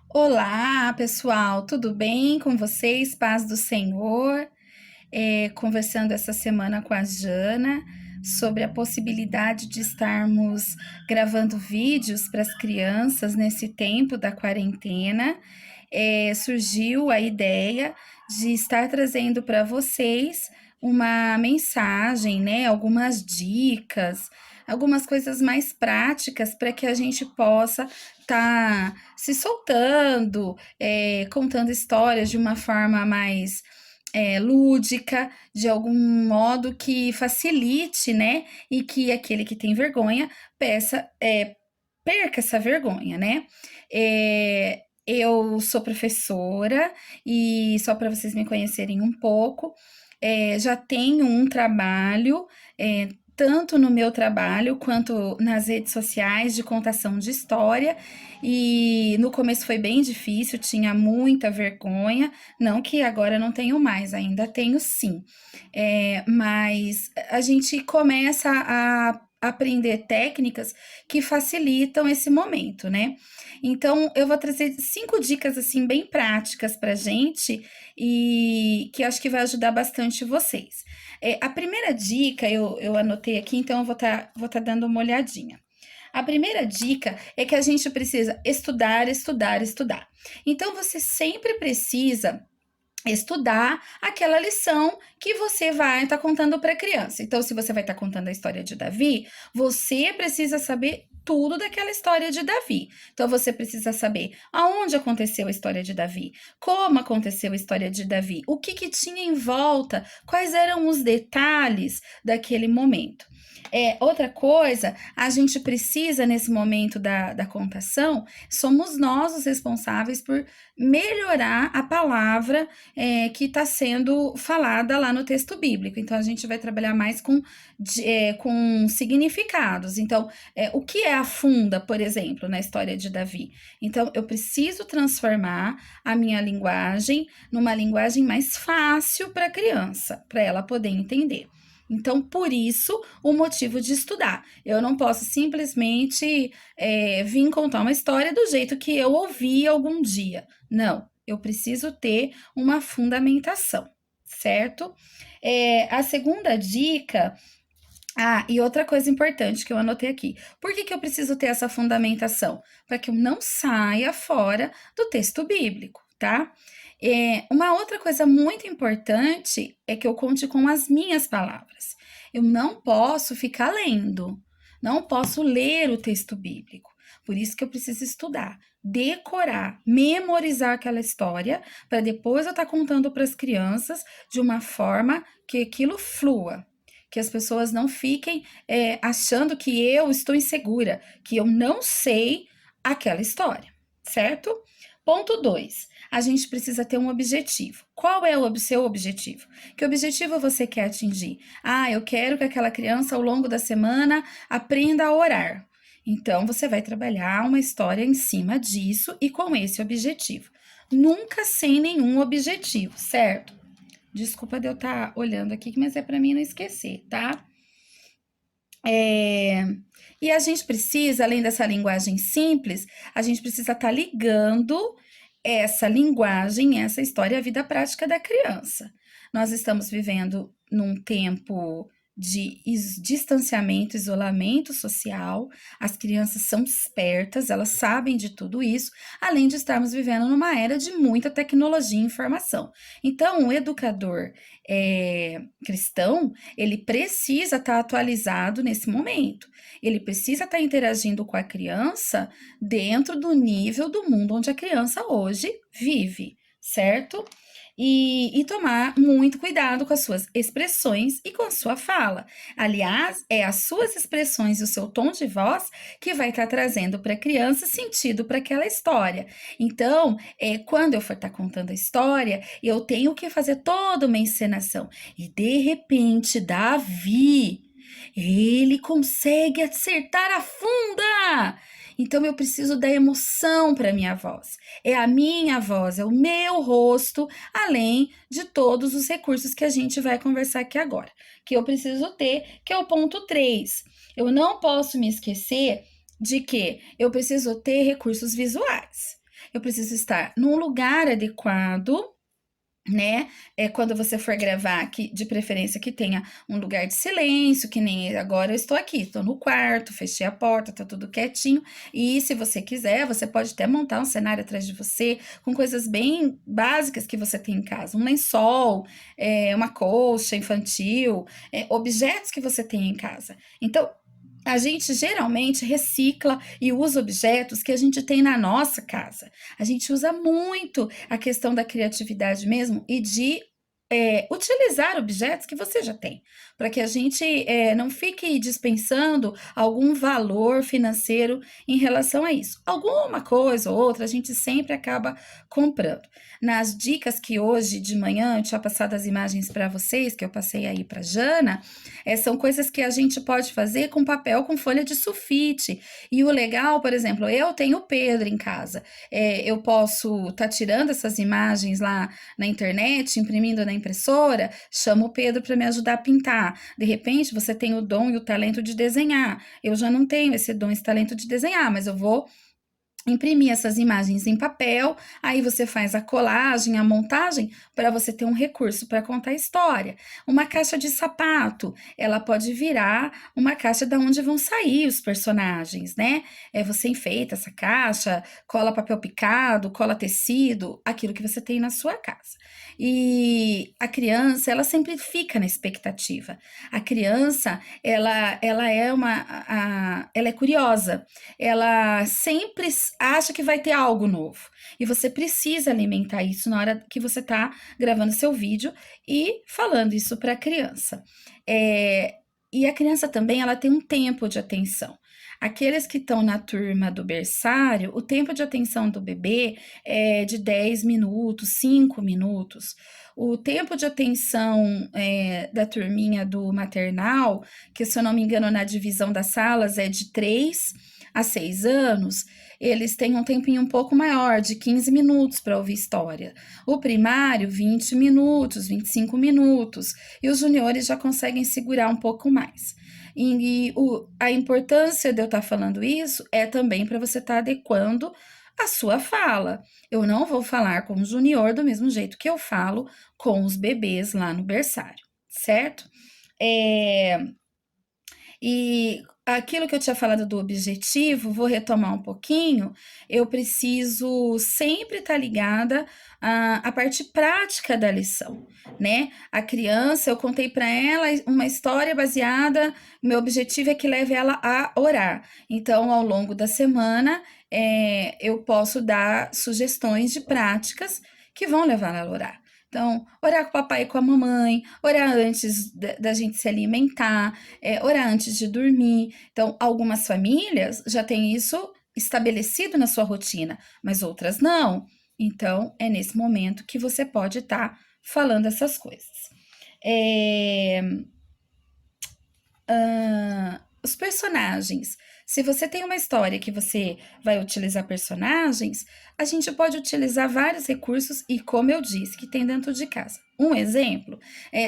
Olá, pessoal, tudo bem com vocês? Paz do Senhor. Conversando essa semana com a Jana sobre a possibilidade de estarmos gravando vídeos para as crianças nesse tempo da quarentena. Surgiu a ideia de estar trazendo para vocês uma mensagem, né? Algumas dicas, algumas coisas mais práticas para que a gente possa estar se soltando, contando histórias de uma forma mais lúdica, de algum modo que facilite, né? E que aquele que tem vergonha perca essa vergonha, né? Eu sou professora e só para vocês me conhecerem um pouco, já tenho um trabalho, tanto no meu trabalho quanto nas redes sociais de contação de história. E no começo foi bem difícil, tinha muita vergonha, não que agora não tenho mais, ainda tenho sim. Mas a gente começa a aprender técnicas que facilitam esse momento, né? Então, eu vou trazer 5 dicas assim bem práticas pra gente e que eu acho que vai ajudar bastante vocês. A primeira dica eu anotei aqui, então eu vou tá dando uma olhadinha. A primeira dica é que a gente precisa estudar, estudar, estudar. Então, você sempre precisa estudar aquela lição que você vai estar contando para a criança. Então, se você vai estar contando a história de Davi, você precisa saber tudo daquela história de Davi. Então, você precisa saber aonde aconteceu a história de Davi, como aconteceu a história de Davi, o que tinha em volta, quais eram os detalhes daquele momento. Outra coisa, a gente precisa, nesse momento da contação, somos nós os responsáveis por melhorar a palavra que está sendo falada lá no texto bíblico. Então, a gente vai trabalhar mais com significados. Então, o que é a funda, por exemplo, na história de Davi? Então, eu preciso transformar a minha linguagem numa linguagem mais fácil para a criança, para ela poder entender. Então, por isso, o motivo de estudar. Eu não posso simplesmente vir contar uma história do jeito que eu ouvi algum dia. Não, eu preciso ter uma fundamentação, certo? A segunda dica. E outra coisa importante que eu anotei aqui. Por que eu preciso ter essa fundamentação? Para que eu não saia fora do texto bíblico, tá? Uma outra coisa muito importante é que eu conte com as minhas palavras. Eu não posso ficar lendo, não posso ler o texto bíblico. Por isso que eu preciso estudar, decorar, memorizar aquela história, para depois eu estar contando para as crianças de uma forma que aquilo flua, que as pessoas não fiquem achando que eu estou insegura, que eu não sei aquela história, certo? Ponto 2. A gente precisa ter um objetivo. Qual é o seu objetivo? Que objetivo você quer atingir? Eu quero que aquela criança, ao longo da semana, aprenda a orar. Então, você vai trabalhar uma história em cima disso e com esse objetivo. Nunca sem nenhum objetivo, certo? Desculpa de eu estar olhando aqui, mas é para mim não esquecer, tá? E a gente precisa, além dessa linguagem simples, a gente precisa estar ligando essa linguagem, essa história à vida prática da criança. Nós estamos vivendo num tempo de distanciamento, isolamento social, as crianças são espertas, elas sabem de tudo isso, além de estarmos vivendo numa era de muita tecnologia e informação. Então, o educador cristão, ele precisa estar atualizado nesse momento, ele precisa estar interagindo com a criança dentro do nível do mundo onde a criança hoje vive, certo? E tomar muito cuidado com as suas expressões e com a sua fala. Aliás, é as suas expressões e o seu tom de voz que vai estar trazendo para a criança sentido para aquela história. Então, quando eu for estar contando a história, eu tenho que fazer toda uma encenação. E de repente, Davi, ele consegue acertar a funda. Então eu preciso da emoção para minha voz. É a minha voz, é o meu rosto, além de todos os recursos que a gente vai conversar aqui agora, que eu preciso ter, que é o ponto 3. Eu não posso me esquecer de que eu preciso ter recursos visuais. eu preciso estar num lugar adequado, né? Quando você for gravar, que de preferência que tenha um lugar de silêncio, que nem agora eu estou aqui, estou no quarto, fechei a porta, tá tudo quietinho. E se você quiser, você pode até montar um cenário atrás de você com coisas bem básicas que você tem em casa, um lençol, uma colcha infantil, objetos que você tem em casa. Então, a gente geralmente recicla e usa objetos que a gente tem na nossa casa. A gente usa muito a questão da criatividade mesmo e de utilizar objetos que você já tem, para que a gente não fique dispensando algum valor financeiro em relação a isso. Alguma coisa ou outra a gente sempre acaba comprando. Nas dicas que hoje de manhã eu tinha passado as imagens para vocês, que eu passei aí para Jana, são coisas que a gente pode fazer com papel com folha de sulfite. E o legal, por exemplo, eu tenho o Pedro em casa. Eu posso estar tirando essas imagens lá na internet, imprimindo na impressora, chamo o Pedro para me ajudar a pintar. De repente, você tem o dom e o talento de desenhar. Eu já não tenho esse dom e esse talento de desenhar, mas eu vou imprimir essas imagens em papel, aí você faz a colagem, a montagem, para você ter um recurso para contar a história. Uma caixa de sapato, ela pode virar uma caixa da onde vão sair os personagens, né? Você enfeita essa caixa, cola papel picado, cola tecido, aquilo que você tem na sua casa. E a criança, ela sempre fica na expectativa. A criança, ela é curiosa, ela sempre acha que vai ter algo novo. E você precisa alimentar isso na hora que você está gravando seu vídeo e falando isso para a criança. E a criança também, ela tem um tempo de atenção. Aqueles que estão na turma do berçário, o tempo de atenção do bebê é de 10 minutos, 5 minutos. O tempo de atenção da turminha do maternal, que se eu não me engano na divisão das salas é de 3 a 6 anos, eles têm um tempinho um pouco maior, de 15 minutos para ouvir história. O primário, 20 minutos, 25 minutos. E os juniores já conseguem segurar um pouco mais. A importância de eu estar falando isso é também para você estar adequando a sua fala. Eu não vou falar com o junior do mesmo jeito que eu falo com os bebês lá no berçário, certo? É, e aquilo que eu tinha falado do objetivo, vou retomar um pouquinho. Eu preciso sempre estar ligada à parte prática da lição, né? A criança, eu contei para ela uma história baseada. Meu objetivo é que leve ela a orar. Então, ao longo da semana, eu posso dar sugestões de práticas que vão levar ela a orar. Então, orar com o papai e com a mamãe, orar antes da gente se alimentar, orar antes de dormir. Então, algumas famílias já têm isso estabelecido na sua rotina, mas outras não. Então, é nesse momento que você pode estar falando essas coisas. É, os personagens. Se você tem uma história que você vai utilizar personagens, a gente pode utilizar vários recursos e, como eu disse, que tem dentro de casa. Um exemplo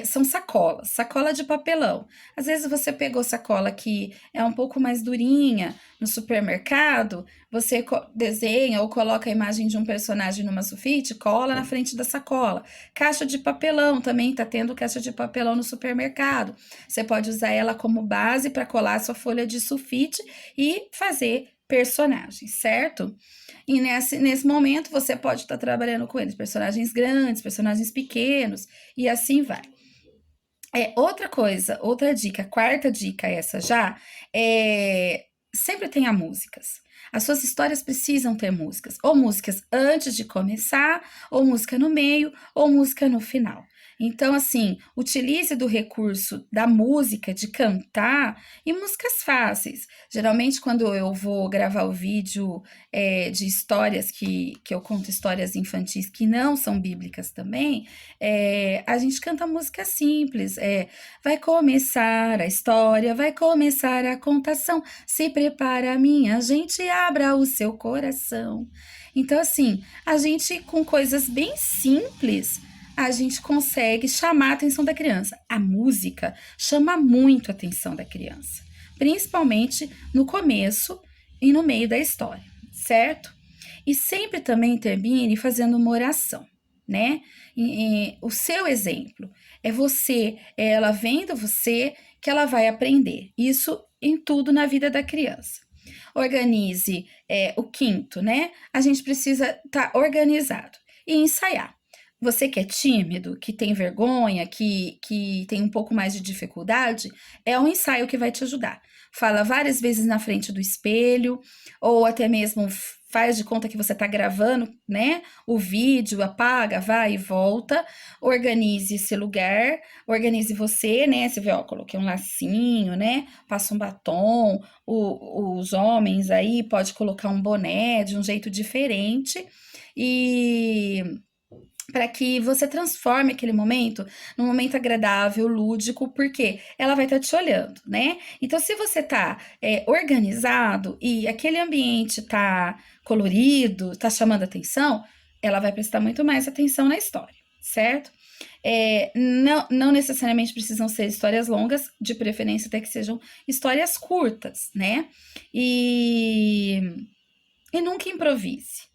são sacolas, sacola de papelão. Às vezes você pegou sacola que é um pouco mais durinha no supermercado, você desenha ou coloca a imagem de um personagem numa sulfite, cola na frente da sacola. Caixa de papelão, também está tendo caixa de papelão no supermercado. Você pode usar ela como base para colar a sua folha de sulfite e fazer personagens, certo? E nesse momento você pode estar trabalhando com eles, personagens grandes, personagens pequenos, e assim vai. Outra coisa, outra dica, quarta dica essa já, sempre tenha músicas. As suas histórias precisam ter músicas, ou músicas antes de começar, ou música no meio, ou música no final. Então, assim, utilize do recurso da música, de cantar, e músicas fáceis. Geralmente, quando eu vou gravar o vídeo de histórias que eu conto histórias infantis que não são bíblicas também, a gente canta música simples. Vai começar a história, vai começar a contação. Se prepara, minha gente, abra o seu coração. Então, assim, a gente com coisas bem simples a gente consegue chamar a atenção da criança. A música chama muito a atenção da criança, principalmente no começo e no meio da história, certo? E sempre também termine fazendo uma oração, né? O seu exemplo é você, é ela vendo você que ela vai aprender. Isso em tudo na vida da criança. Organize o quinto, né? A gente precisa estar organizado e ensaiar. Você que é tímido, que tem vergonha, que tem um pouco mais de dificuldade, é um ensaio que vai te ajudar. Fala várias vezes na frente do espelho, ou até mesmo faz de conta que você está gravando, né? O vídeo, apaga, vai e volta, organize esse lugar, organize você, né? Você vê, ó, coloquei um lacinho, né? Passa um batom, os homens aí pode colocar um boné de um jeito diferente e para que você transforme aquele momento num momento agradável, lúdico, porque ela vai estar te olhando, né? Então, se você tá organizado e aquele ambiente tá colorido, tá chamando atenção, ela vai prestar muito mais atenção na história, certo? Não necessariamente precisam ser histórias longas, de preferência até que sejam histórias curtas, né? E, e nunca improvise.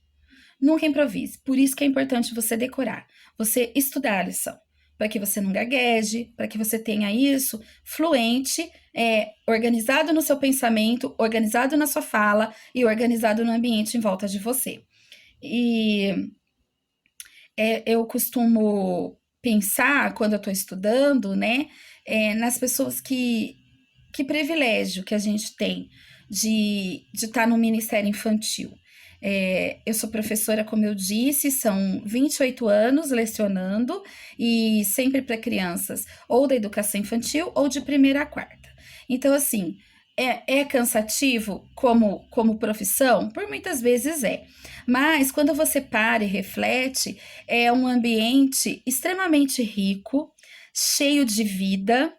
Nunca improvise. Por isso que é importante você decorar, você estudar a lição, para que você não gagueje, para que você tenha isso fluente, organizado no seu pensamento, organizado na sua fala e organizado no ambiente em volta de você. E eu costumo pensar, quando eu estou estudando, né, nas pessoas que privilégio que a gente tem de estar no Ministério Infantil. Eu sou professora, como eu disse, são 28 anos lecionando e sempre para crianças ou da educação infantil ou de primeira a quarta. Então, assim, é cansativo como profissão? Por muitas vezes é. Mas quando você para e reflete, é um ambiente extremamente rico, cheio de vida,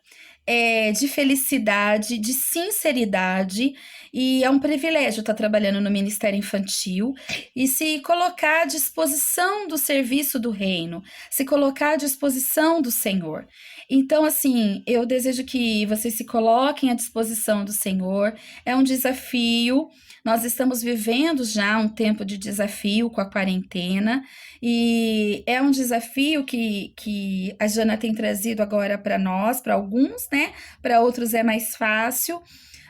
de felicidade, de sinceridade, e é um privilégio estar trabalhando no Ministério Infantil e se colocar à disposição do serviço do reino, se colocar à disposição do Senhor. Então, assim, eu desejo que vocês se coloquem à disposição do Senhor. É um desafio. Nós estamos vivendo já um tempo de desafio com a quarentena, e é um desafio que a Jana tem trazido agora para nós, para alguns, né? Para outros é mais fácil,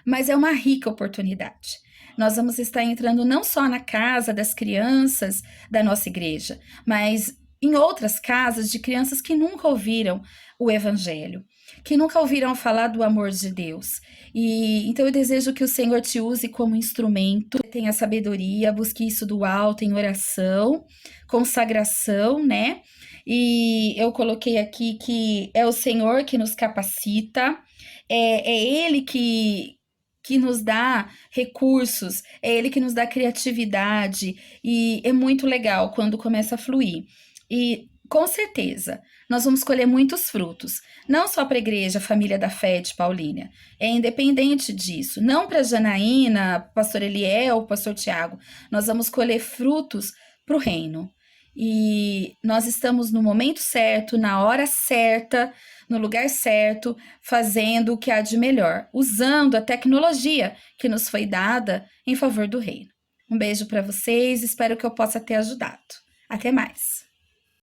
mas é uma rica oportunidade. Nós vamos estar entrando não só na casa das crianças da nossa igreja, mas em outras casas de crianças que nunca ouviram o Evangelho, que nunca ouviram falar do amor de Deus. E então eu desejo que o Senhor te use como instrumento, tenha sabedoria, busque isso do alto em oração, consagração, né? E eu coloquei aqui que é o Senhor que nos capacita, é Ele que nos dá recursos, é Ele que nos dá criatividade, e é muito legal quando começa a fluir. E com certeza nós vamos colher muitos frutos, não só para a igreja Família da Fé de Paulínia, é independente disso, não para Janaína, pastor Eliel, pastor Tiago, nós vamos colher frutos para o reino. E nós estamos no momento certo, na hora certa, no lugar certo, fazendo o que há de melhor, usando a tecnologia que nos foi dada em favor do reino. Um beijo para vocês, espero que eu possa ter ajudado. Até mais!